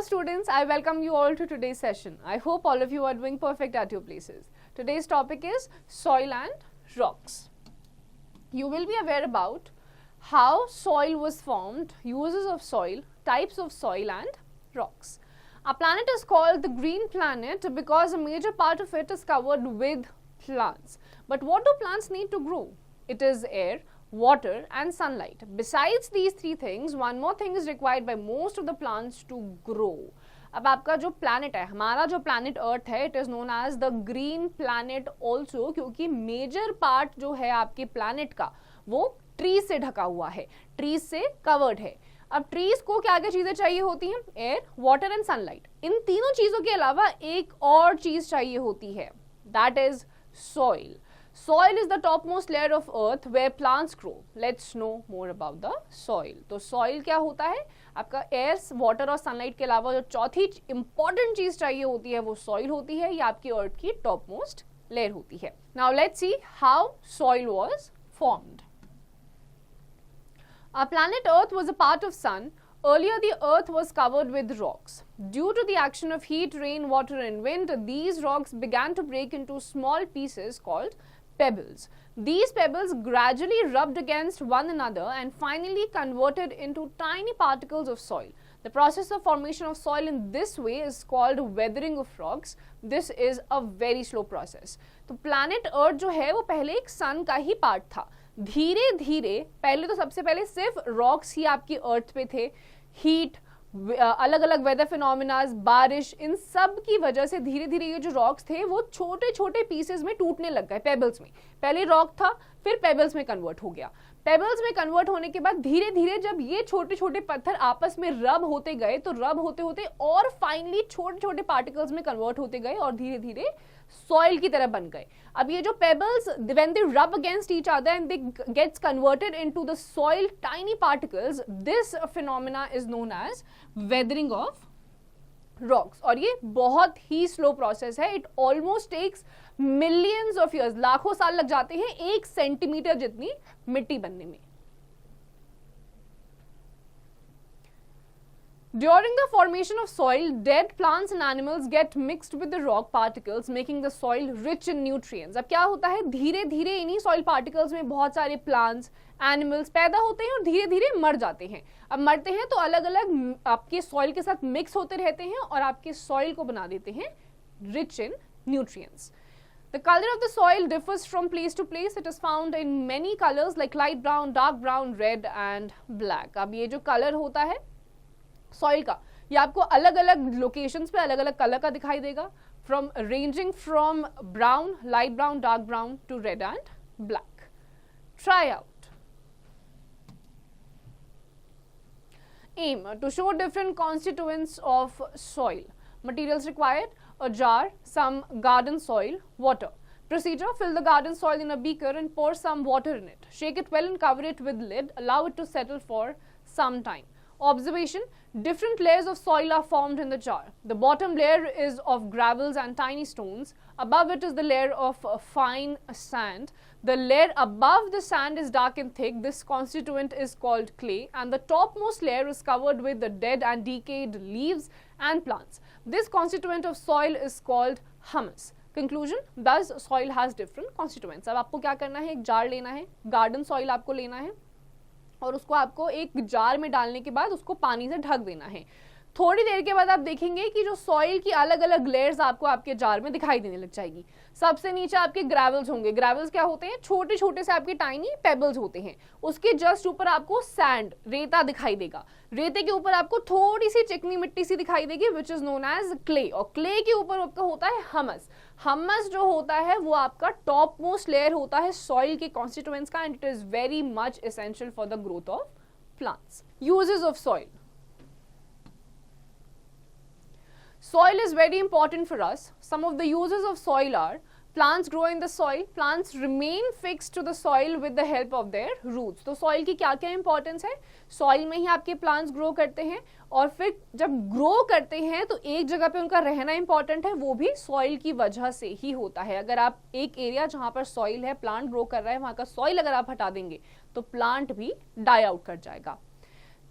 students, I welcome you all to today's session. I hope all of you are doing perfect at your places. Today's topic is soil and rocks. You will be aware about how soil was formed, uses of soil, types of soil and rocks. Our planet is called the green planet because a major part of it is covered with plants. But what do plants need to grow? It is air, water and sunlight. Besides these three things, one more thing is required by most of the plants to grow. अब आपका जो planet है, हमारा जो planet Earth है, it is known as the green planet also, क्योंकि major part जो है आपके planet का वो trees से ढका हुआ है, trees से covered है. अब trees को क्या क्या चीजें चाहिए होती हैं? Air, water and sunlight. इन तीनों चीजों के अलावा एक और चीज चाहिए होती है, that is soil. Soil is the topmost layer of earth where plants grow. Let's know more about the soil. तो soil क्या होता है? आपका air, water और sunlight के अलावा जो चौथी important चीज चाहिए होती है वो soil होती है, ये आपकी earth की topmost layer होती है. Now let's see how soil was formed. Our planet Earth was a part of sun. Earlier the earth was covered with rocks. Due to the action of heat, rain, water and wind, these rocks began to break into small pieces called pebbles. These pebbles gradually rubbed against one another and finally converted into tiny particles of soil. The process of formation of soil in this way is called weathering of rocks. This is a very slow process. तो planet Earth जो है वो पहले एक sun का ही part था. धीरे धीरे पहले तो सबसे पहले सिर्फ rocks ही आपकी Earth पे थे. Heat, अलग अलग वेदर फिनोमिनास, बारिश, इन सब की वजह से धीरे धीरे ये जो रॉक्स थे वो छोटे छोटे पीसेस में टूटने लग गए, पेबल्स में. पहले रॉक था, फिर पेबल्स में कन्वर्ट हो गया. पेबल्स में कन्वर्ट होने के बाद धीरे धीरे जब ये छोटे छोटे पत्थर आपस में रब होते गए तो रब होते होते और फाइनली छोटे छोटे पार्टिकल्स में कन्वर्ट होते गए और धीरे धीरे सॉइल की तरह बन गए. अब ये जो pebbles when they rub against each other and they gets converted into the soil tiny particles, this phenomena is known as weathering of rocks. और ये बहुत ही स्लो प्रोसेस है. It almost takes millions of years, लाखों साल लग जाते हैं एक सेंटीमीटर जितनी मिट्टी बनने में. During the formation of soil, dead plants and animals get mixed with the rock particles, making the soil rich in nutrients. अब क्या होता है, धीरे धीरे इन्हीं soil particles में बहुत सारे plants, animals पैदा होते हैं और धीरे धीरे मर जाते हैं. अब मरते हैं तो अलग अलग आपके soil के साथ mix होते रहते हैं और आपके soil को बना देते हैं rich in nutrients. The color of the soil differs from place to place. It is found in many colors like light brown, dark brown, red and black. अब ये जो color होता है सॉइल का, ये आपको अलग अलग लोकेशंस पे अलग अलग कलर का दिखाई देगा, from ranging from brown, light brown, dark brown to red and black. Try out. Aim to show different constituents of soil. Materials required: a jar, some garden soil, water. Procedure: fill the garden soil in a beaker and pour some water in it. Shake it well and cover it with lid. Allow it to settle for some time. Observation: different layers of soil are formed in the jar. The bottom layer is of gravels and tiny stones. Above it is the layer of fine sand. The layer above the sand is dark and thick. This constituent is called clay, and the topmost layer is covered with the dead and decayed leaves and plants. This constituent of soil is called humus. Conclusion: thus soil has different constituents. अब आपको क्या करना है, एक jar लेना है, garden soil आपको लेना है और उसको आपको एक जार में डालने के बाद उसको पानी से ढक देना है. थोड़ी देर के बाद आप देखेंगे कि जो सॉइल की अलग अलग लेयर्स आपको आपके जार में दिखाई देने लग जाएगी. सबसे नीचे आपके ग्रेवल्स होंगे. ग्रेवल्स क्या होते हैं, छोटे छोटे से आपके टाइनी पेबल्स होते हैं. उसके जस्ट ऊपर आपको सैंड, रेता दिखाई देगा. रेते के ऊपर आपको थोड़ी सी चिकनी मिट्टी सी दिखाई देगी which is known as clay. और क्ले के ऊपर आपका होता है हमस. हमस जो होता है वो आपका टॉप मोस्ट लेयर होता है सॉइल के कॉन्स्टिट्यूएंट्स का, and it is very much essential for the growth of plants. Uses of soil. Soil is very important for us. Some of the uses of soil are: plants grow in the soil. Plants remain fixed to the soil with the help of their roots. तो soil की क्या क्या importance है? Soil में ही आपके plants grow करते हैं और फिर जब grow करते हैं तो एक जगह पे उनका रहना important है, वो भी soil की वजह से ही होता है. अगर आप एक area जहाँ पर soil है, plant grow कर रहा है, वहाँ का soil अगर आप हटा देंगे तो plant भी die out कर जाएगा.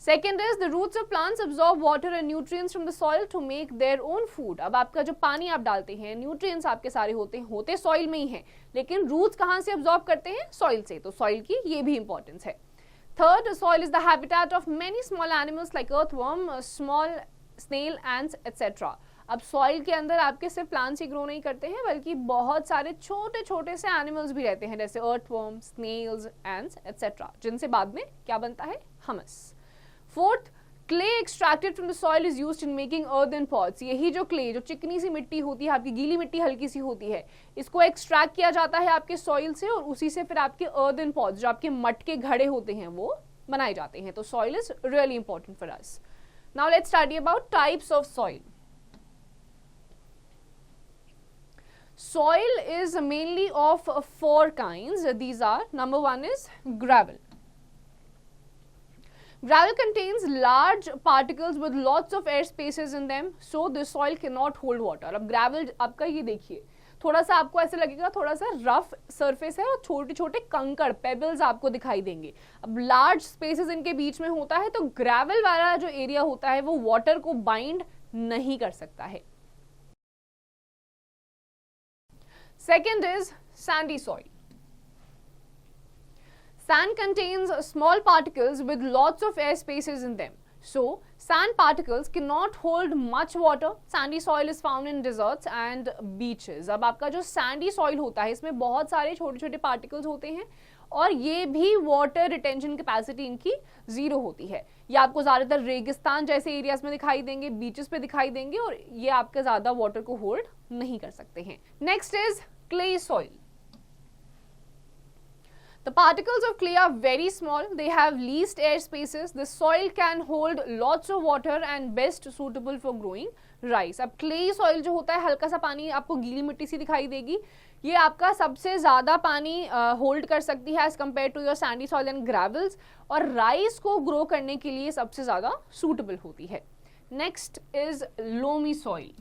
Second is the roots of plants absorb water and nutrients from the soil to make their own food. अब आपका जो पानी आप डालते हैं, न्यूट्रिएंट्स आपके सारे होते सॉइल में ही हैं, लेकिन रूट्स कहाँ से अब्सॉर्ब करते हैं? सॉइल से. तो सॉइल की ये भी इंपॉर्टेंस है. Third, soil is the habitat of many small animals like earthworm, small snail, ants, etc. अब सॉइल के अंदर आपके सिर्फ प्लांट्स ही ग्रो नहीं करते हैं, बल्कि बहुत सारे छोटे छोटे से एनिमल्स भी रहते हैं, जैसे अर्थवर्म, स्नेल्स, एंट्स, etc. जिनसे बाद में क्या बनता है? Humus. Fourth, clay extracted from the soil is used in making earthen pots. यही जो क्ले, जो चिकनी सी मिट्टी होती है, आपकी गीली मिट्टी हल्की सी होती है, इसको एक्सट्रैक्ट किया जाता है आपके सॉइल से, और उसी से फिर आपके अर्थन पॉट्स, जो आपके मटके घड़े होते हैं, वो बनाए जाते हैं. तो soil is really important for us. Now let's study about types of soil. Soil is mainly of four kinds. These are, number one is gravel. Gravel contains large particles with lots of air spaces in them, so the soil cannot hold water. अब gravel आपका ये देखिए, थोड़ा सा आपको ऐसे लगेगा, थोड़ा सा रफ सरफेस है और छोटे छोटे कंकड़, पेबल्स आपको दिखाई देंगे. अब लार्ज स्पेसेस इनके बीच में होता है, तो ग्रेवल वाला जो एरिया होता है वो वाटर को बाइंड नहीं कर सकता है. Second is sandy soil. Sand contains small particles with lots of air spaces in them. So, sand particles cannot hold much water. Sandy soil is found in deserts and beaches. अब आपका जो sandy soil होता है, इसमें बहुत सारे छोटे छोटे particles होते हैं, और ये भी वाटर रिटेंशन कैपेसिटी इनकी जीरो होती है. ये आपको ज्यादातर रेगिस्तान जैसे एरियाज में दिखाई देंगे, बीचेस पे दिखाई देंगे, और ये आपके ज्यादा वाटर को होल्ड नहीं कर सकते हैं. Next is clay soil. The particles of clay are very small. They have least air spaces. The soil can hold lots of water and best suitable for growing rice. अब clay soil जो होता है, हल्का सा पानी, आपको गीली मिट्टी सी दिखाई देगी, ये आपका सबसे ज्यादा पानी होल्ड कर सकती है as compare to your sandy soil and gravels, और राइस को ग्रो करने के लिए सबसे ज्यादा सूटेबल होती है. Next is loamy soil.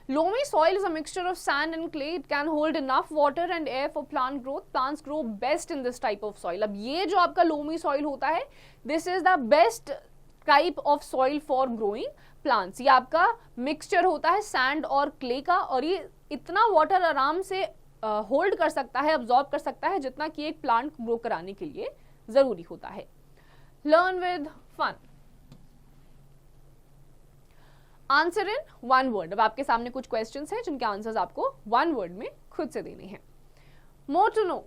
Loamy soil is a mixture of sand and clay. It can hold enough water and air for plant growth. Plants grow best in this type of soil. अब ये जो आपका loamy soil होता है, this is the best type of soil for growing plants. ये आपका mixture होता है sand और clay का, और ये इतना water आराम से hold कर सकता है, absorb कर सकता है, जितना कि एक plant grow कराने के लिए जरूरी होता है. Learn with fun. Answer in one word. अब आपके सामने कुछ क्वेश्चंस हैं जिनके आंसर्स आपको वन वर्ड में खुद से देने हैं. More to know.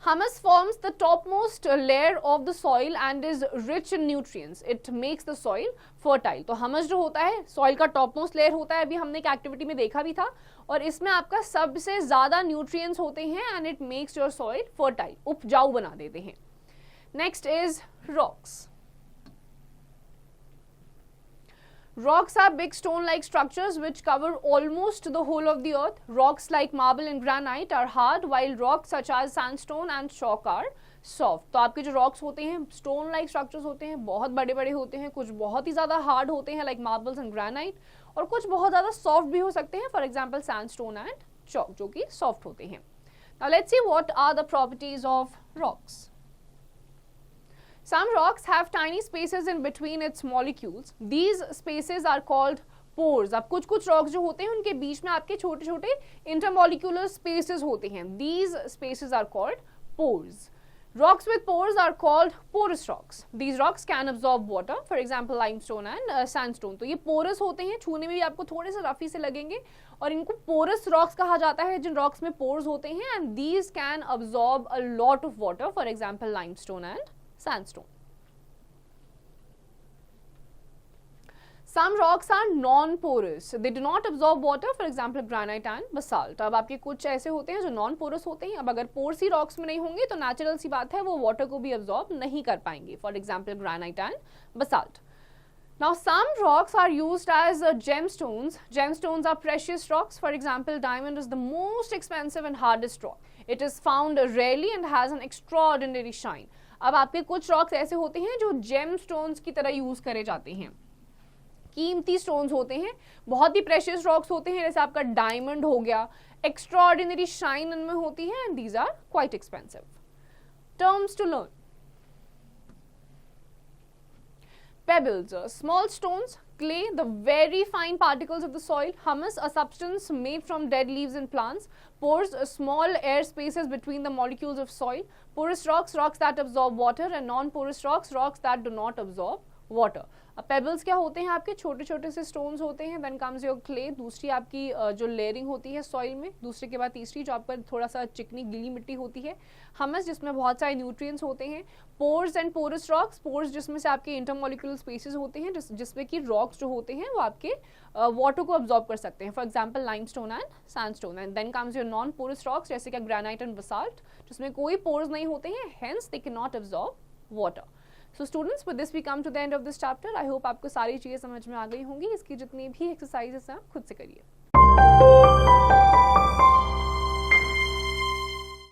Humus forms the topmost layer of the soil and is rich in nutrients. It makes the soil fertile. तो humus जो होता है, soil का topmost layer होता है, अभी हमने एक एक्टिविटी में देखा भी था, और इसमें आपका सबसे ज्यादा nutrients होते हैं and it makes your soil fertile. उपजाऊ बना देते हैं. Next is rocks. Rocks are big stone-like structures which cover almost the whole of the earth. Rocks like marble and granite are hard, while rocks such as sandstone and chalk are soft. तो आपके जो rocks होते हैं, stone-like structures होते हैं, बहुत बड़े बड़े होते हैं, कुछ बहुत ही ज़्यादा hard होते हैं like marbles and granite, और कुछ बहुत ज़्यादा soft भी हो सकते हैं, for example sandstone and chalk, जो कि soft होते हैं. Now let's see what are the properties of rocks. Some rocks have tiny spaces in between its molecules. These spaces are called pores. अब कुछ कुछ rocks जो होते हैं, उनके बीच में आपके छोटे छोटे intermolecular spaces होते हैं. These spaces are called pores. Rocks with pores are called porous rocks. These rocks can absorb water. For example, limestone and sandstone. तो ये porous होते हैं, छूने में भी आपको थोड़े से रफी से लगेंगे, और इनको porous rocks कहा जाता है, जिन rocks में pores होते हैं, and these can absorb a lot of water. For example, limestone and sandstone. Some rocks are non-porous. They do not absorb water. For example, granite and basalt. अब आपके कुछ ऐसे होते हैं जो non-porous होते हैं. अब अगर pores ही rocks में नहीं होंगे तो natural सी बात है, वो water को भी absorb नहीं कर पाएंगे. For example, granite and basalt. Now, some rocks are used as gemstones. Gemstones are precious rocks. For example, diamond is the most expensive and hardest rock. It is found rarely and has an extraordinary shine. अब आपके कुछ rocks ऐसे होते हैं जो gemstones की तरह use करे जाते हैं, कीमती स्टोन्स होते हैं, बहुत ही प्रेशियस रॉक्स होते हैं, जैसे आपका डायमंड हो गया, एक्स्ट्राऑर्डिनरी शाइन इनमें होती है, and these are quite expensive. Terms to learn. Pebbles, small stones. Clay, the very fine particles of the soil. Humus, a substance made from dead leaves and plants. Pores, small air spaces between the molecules of soil. Porous rocks, rocks that absorb water, and non-porous rocks, rocks that do not absorb water. अब pebbles क्या होते हैं, आपके छोटे छोटे से stones होते हैं. देन कम्स योर क्ले, दूसरी आपकी जो लेयरिंग होती है सॉइल में, दूसरे के बाद तीसरी जो आपका थोड़ा सा चिकनी गीली मिट्टी होती है. हमस, जिसमें बहुत सारे न्यूट्रिएंट्स होते हैं. Pores and porous rocks, pores जिसमें से आपके इंटरमोलिकुलर स्पेसेस होते हैं, जिसमें कि रॉक्स जो होते हैं वो आपके वाटर को अब्जॉर्ब कर सकते हैं. For example limestone and sandstone. And then comes your non porous rocks, जैसे कि ग्रेनाइट एंड बसाल्ट, जिसमें कोई पोर्स नहीं होते हैं, hence they can not absorb water. So students, with this we come to the end of this chapter. I hope आपको सारी चीज़ें समझ में आ गई होंगी. इसकी जितनी भी एक्सरसाइजेस हैं आप खुद से करिए.